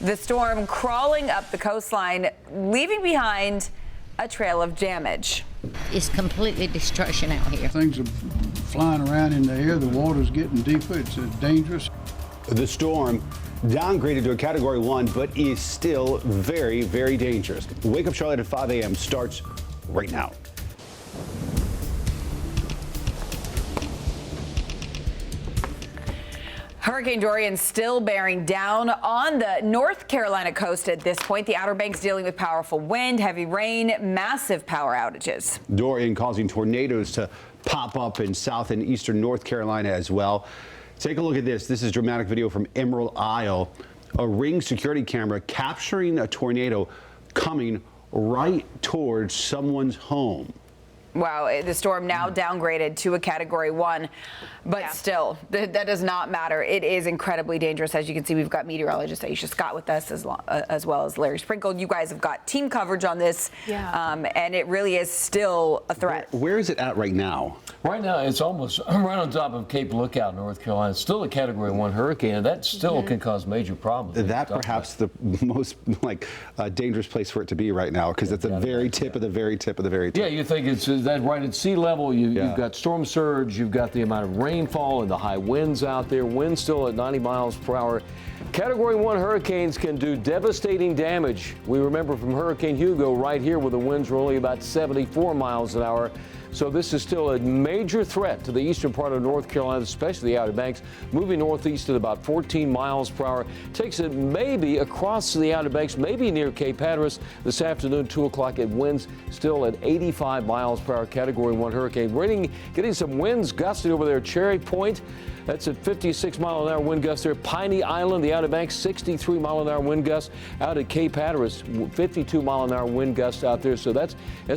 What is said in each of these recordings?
The storm crawling up the coastline, leaving behind a trail of damage. It's completely destruction out here. Things are flying around in the air. The water's getting deeper. It's dangerous. The storm downgraded to a Category 1, but is still very, very dangerous. Wake Up Charlotte at 5 a.m. starts right now. Hurricane Dorian still bearing down on the North Carolina coast at this point. The Outer Banks dealing with powerful wind, heavy rain, massive power outages. Dorian causing tornadoes to pop up in South and Eastern North Carolina as well. Take a look at this. This is dramatic video from Emerald Isle. A Ring security camera capturing a tornado coming right towards someone's home. Wow, the storm now downgraded to a Category 1, but still, that does not matter. It is incredibly dangerous. As you can see, we've got meteorologist Aisha Scott with us as well as Larry Sprinkle. You guys have got team coverage on this, and it really is still a threat. Where is it at right now? Right now, it's almost right on top of Cape Lookout, North Carolina. It's still a Category 1 hurricane, and that still can cause major problems. That perhaps the most dangerous place for it to be right now, because it's the very tip of the very tip of the very tip. Yeah, you think it's that right at sea level. You've got storm surge, you've got the amount of rainfall and the high winds out there. Winds still at 90 miles per hour. Category 1 hurricanes can do devastating damage. We remember from Hurricane Hugo right here where the winds were only about 74 miles an hour. So this is still a major threat to the eastern part of North Carolina, especially the Outer Banks, moving northeast at about 14 miles per hour. Takes it maybe across the Outer Banks, maybe near Cape Hatteras this afternoon, 2 o'clock. It winds still at 85 miles per hour, Category 1 hurricane. Getting some winds gusting over there, Cherry Point. That's at 56 mile an hour wind gusts there. Piney Island, the Outer Banks, 63 mile an hour wind gusts. Out at Cape Hatteras, 52 mile an hour wind gusts out there. So that's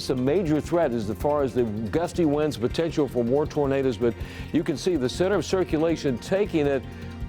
a major threat as far as the gusty winds, potential for more tornadoes. But you can see the center of circulation taking it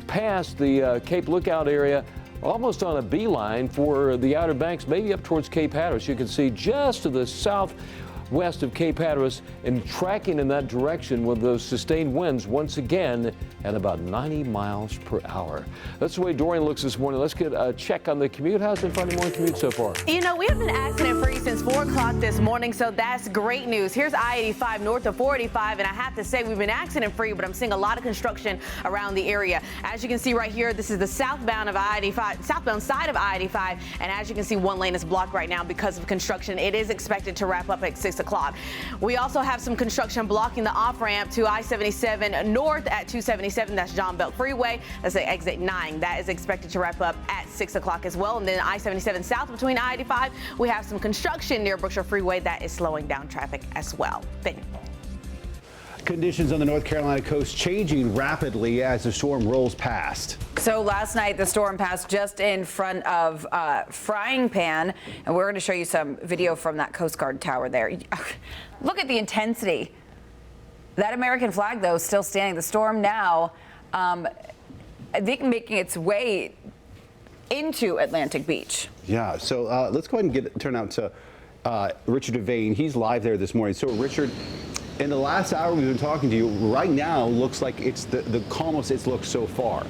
past the Cape Lookout area, almost on a beeline for the Outer Banks, maybe up towards Cape Hatteras. You can see just to the southwest of Cape Hatteras and tracking in that direction with those sustained winds once again at about 90 miles per hour. That's the way Dorian looks this morning. Let's get a check on the commute. How's the Friday morning commute so far? You know, we have been accident free since 4 o'clock this morning, so that's great news. Here's I-85 north of 485, and I have to say we've been accident free, but I'm seeing a lot of construction around the area. As you can see right here, this is the southbound of I-85, southbound side of I-85, and as you can see, one lane is blocked right now because of construction. It is expected to wrap up at 6 o'clock. We also have some construction blocking the off-ramp to I-77 north at 277. That's John Belk Freeway. That's at exit 9. That is expected to wrap up at 6 o'clock as well. And then I-77 south between I-85, we have some construction near Brookshire Freeway that is slowing down traffic as well. Thank you. Conditions on the North Carolina coast changing rapidly as the storm rolls past. So last night the storm passed just in front of Frying Pan, and we're going to show you some video from that Coast Guard tower there. Look at the intensity. That American flag, though, is still standing. The storm now, I think, making its way into Atlantic Beach. Yeah, so let's go ahead and turn out to Richard Devane. He's live there this morning. So, Richard, in the last hour we've been talking to you, right now looks like it's the calmest it's looked so far.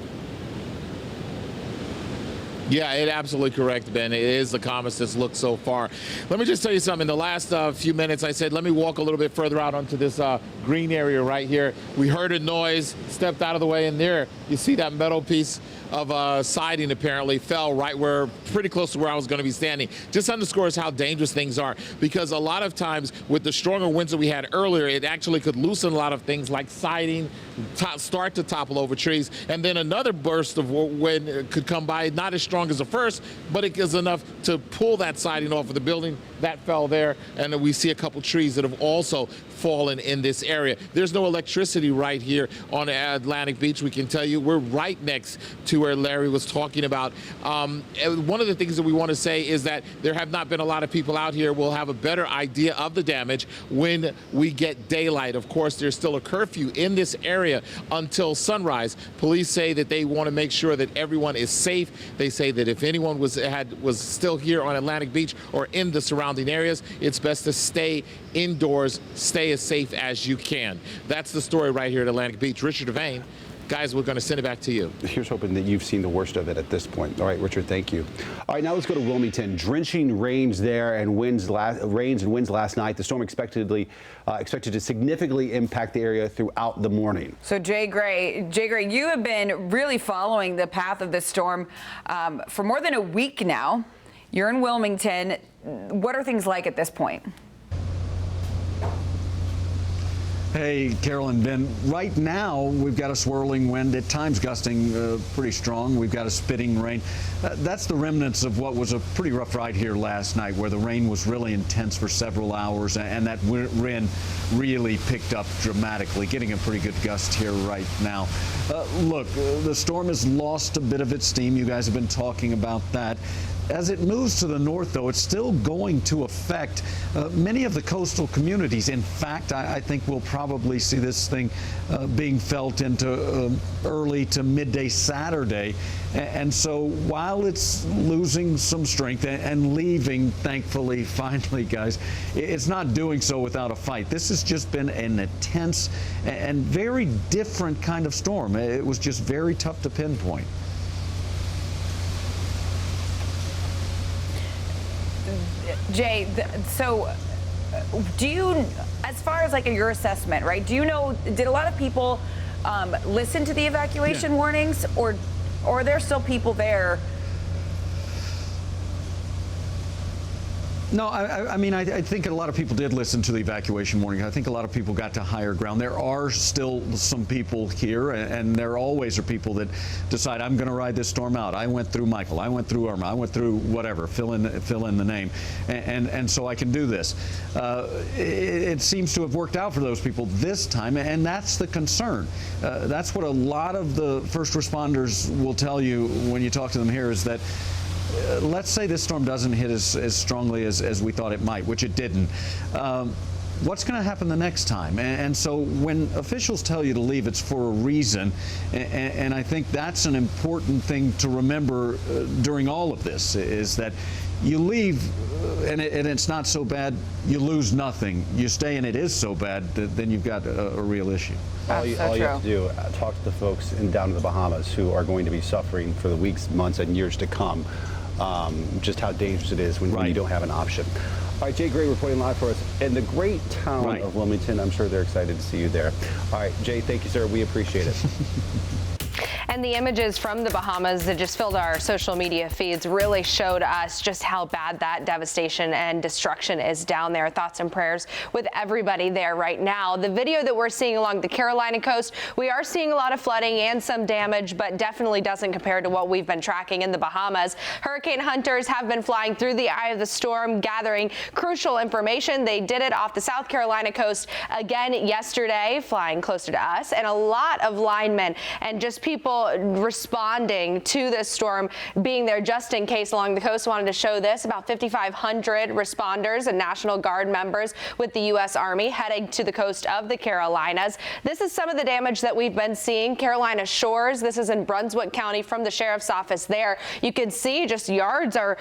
Yeah, it's absolutely correct, Ben. It is the calmest it's looked so far. Let me just tell you something. In the last few minutes, I said, let me walk a little bit further out onto this green area right here. We heard a noise, stepped out of the way, and there you see that metal piece of siding apparently fell right where, pretty close to where I was going to be standing. Just underscores how dangerous things are, because a lot of times with the stronger winds that we had earlier, it actually could loosen a lot of things like siding, start to topple over trees, and then another burst of wind could come by, not as strong as the first, but it is enough to pull that siding off of the building. That fell there, and we see a couple trees that have also fallen in this area. There's no electricity right here on Atlantic Beach. We can tell you we're right next to where Larry was talking about. One of the things that we want to say is that there have not been a lot of people out here. We'll have a better idea of the damage when we get daylight. Of course, there's still a curfew in this area until sunrise. Police say that they want to make sure that everyone is safe. They say that if anyone was still here on Atlantic Beach or in the surrounding areas, it's best to stay indoors, stay as safe as you can. That's the story right here at Atlantic Beach. Richard Devane, guys, we're going to send it back to you. Here's hoping that you've seen the worst of it at this point. All right, Richard, thank you. All right, now let's go to Wilmington. Drenching rains there and winds last night. The storm expected to significantly impact the area throughout the morning. So Jay Gray, you have been really following the path of this storm for more than a week now. You're in Wilmington. What are things like at this point? Hey, Carol and Ben. Right now, we've got a swirling wind, at times gusting pretty strong. We've got a spitting rain. That's the remnants of what was a pretty rough ride here last night, where the rain was really intense for several hours, and that wind really picked up dramatically, getting a pretty good gust here right now. Look, the storm has lost a bit of its steam. You guys have been talking about that. As it moves to the north, though, it's still going to affect many of the coastal communities. In fact, I think we'll probably see this thing being felt into early to midday Saturday. And so while it's losing some strength and leaving, thankfully, finally, guys, it's not doing so without a fight. This has just been an intense and very different kind of storm. It was just very tough to pinpoint. Jay, so do you, as far as like your assessment, right? Do you know, did a lot of people listen to the evacuation warnings, or are there still people there? No, I mean, I think a lot of people did listen to the evacuation warning. I think a lot of people got to higher ground. There are still some people here, and there always are people that decide, I'm going to ride this storm out. I went through Michael. I went through Irma. I went through whatever. Fill in the name, and so I can do this. It seems to have worked out for those people this time, and that's the concern. That's what a lot of the first responders will tell you when you talk to them here, is that let's say this storm doesn't hit as strongly as we thought it might, which it didn't. What's going to happen the next time? And so when officials tell you to leave, it's for a reason. And I think that's an important thing to remember during all of this, is that you leave and it's not so bad, you lose nothing. You stay and it is so bad, then you've got a real issue. All you have to do, talk to the folks down in the Bahamas who are going to be suffering for the weeks, months, and years to come. Just how dangerous it is when you don't have an option. All right, Jay Gray reporting live for us in the great town of Wilmington. I'm sure they're excited to see you there. All right, Jay, thank you, sir. We appreciate it. And the images from the Bahamas that just filled our social media feeds really showed us just how bad that devastation and destruction is down there. Thoughts and prayers with everybody there right now. The video that we're seeing along the Carolina coast, we are seeing a lot of flooding and some damage, but definitely doesn't compare to what we've been tracking in the Bahamas. Hurricane hunters have been flying through the eye of the storm, gathering crucial information. They did it off the South Carolina coast again yesterday, flying closer to us, and a lot of linemen and just people responding to this storm, being there just in case along the coast. Wanted to show this, about 5,500 responders and National Guard members with the U.S. Army heading to the coast of the Carolinas. This is some of the damage that we've been seeing. Carolina shores, this is in Brunswick County from the sheriff's office there. You can see just yards are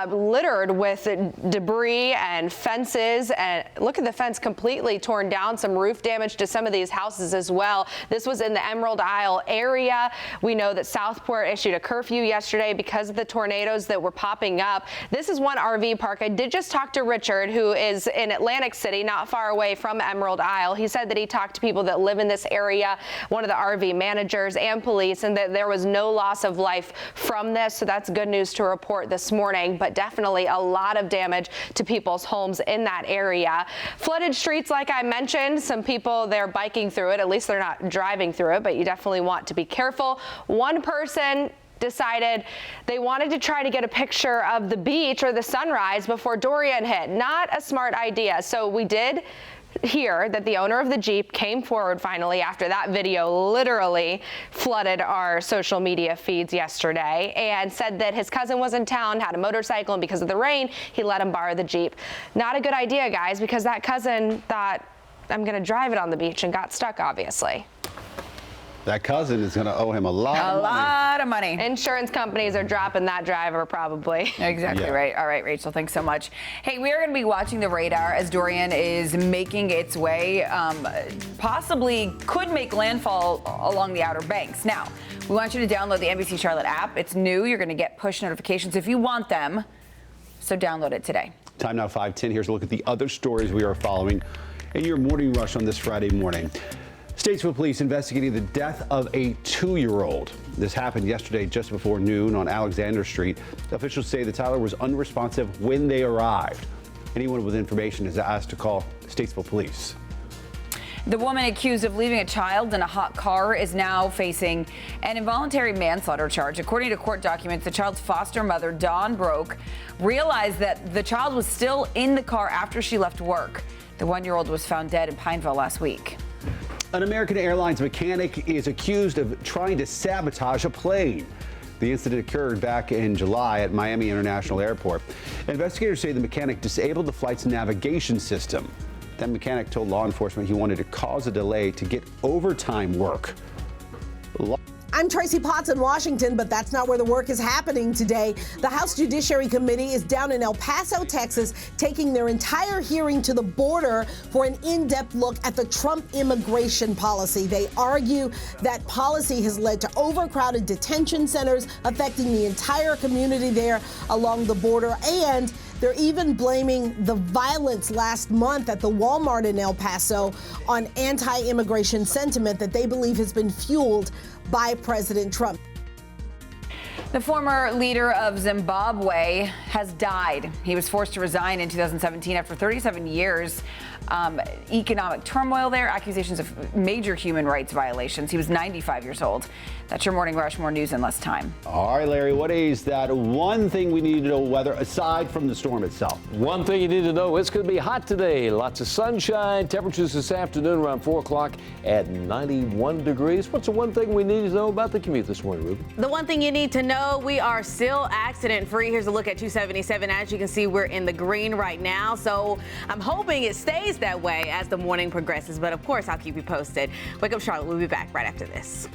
littered with debris and fences, and look at the fence completely torn down, some roof damage to some of these houses as well. This was in the Emerald Isle area. We know that Southport issued a curfew yesterday because of the tornadoes that were popping up. This is one RV park. I did just talk to Richard, who is in Atlantic City, not far away from Emerald Isle. He said that he talked to people that live in this area, one of the RV managers and police, and that there was no loss of life from this. So that's good news to report this morning, but definitely a lot of damage to people's homes in that area. Flooded streets, like I mentioned, some people, they're biking through it. At least they're not driving through it, but you definitely want to be careful. One person decided they wanted to try to get a picture of the beach or the sunrise before Dorian hit. Not a smart idea. So we did hear that the owner of the Jeep came forward finally after that video literally flooded our social media feeds yesterday, and said that his cousin was in town, had a motorcycle, and because of the rain, he let him borrow the Jeep. Not a good idea, guys, because that cousin thought, I'm going to drive it on the beach, and got stuck, obviously. That cousin is going to owe him a lot of money. A lot of money. Insurance companies are dropping that driver probably. Exactly right. All right, Rachel, thanks so much. Hey, we are going to be watching the radar as Dorian is making its way, possibly could make landfall along the Outer Banks. Now, we want you to download the NBC Charlotte app. It's new. You're going to get push notifications if you want them. So download it today. Time now 5:10. Here's a look at the other stories we are following in your morning rush on this Friday morning. Statesville police investigating the death of a 2-year-old. This happened yesterday just before noon on Alexander Street. Officials say the toddler was unresponsive when they arrived. Anyone with information is asked to call Statesville police. The woman accused of leaving a child in a hot car is now facing an involuntary manslaughter charge. According to court documents, the child's foster mother, Dawn Broke, realized that the child was still in the car after she left work. The 1-year-old was found dead in Pineville last week. An American Airlines mechanic is accused of trying to sabotage a plane. The incident occurred back in July at Miami International Airport. Investigators say the mechanic disabled the flight's navigation system. That mechanic told law enforcement he wanted to cause a delay to get overtime work. I'm Tracy Potts in Washington, but that's not where the work is happening today. The House Judiciary Committee is down in El Paso, Texas, taking their entire hearing to the border for an in-depth look at the Trump immigration policy. They argue that policy has led to overcrowded detention centers affecting the entire community there along the border, and they're even blaming the violence last month at the Walmart in El Paso on anti-immigration sentiment that they believe has been fueled by President Trump. The former leader of Zimbabwe has died. He was forced to resign in 2017 after 37 years. Economic turmoil there, accusations of major human rights violations. He was 95 years old. That's your Morning Rush. More news in less time. All right, Larry, what is that one thing we need to know weather aside from the storm itself? One thing you need to know, it's going to be hot today. Lots of sunshine. Temperatures this afternoon around 4 o'clock at 91 degrees. What's the one thing we need to know about the commute this morning, Ruby? The one thing you need to know, we are still accident free. Here's a look at 277. As you can see, we're in the green right now. So I'm hoping it stays that way as the morning progresses. But of course, I'll keep you posted. Wake Up Charlotte, we'll be back right after this.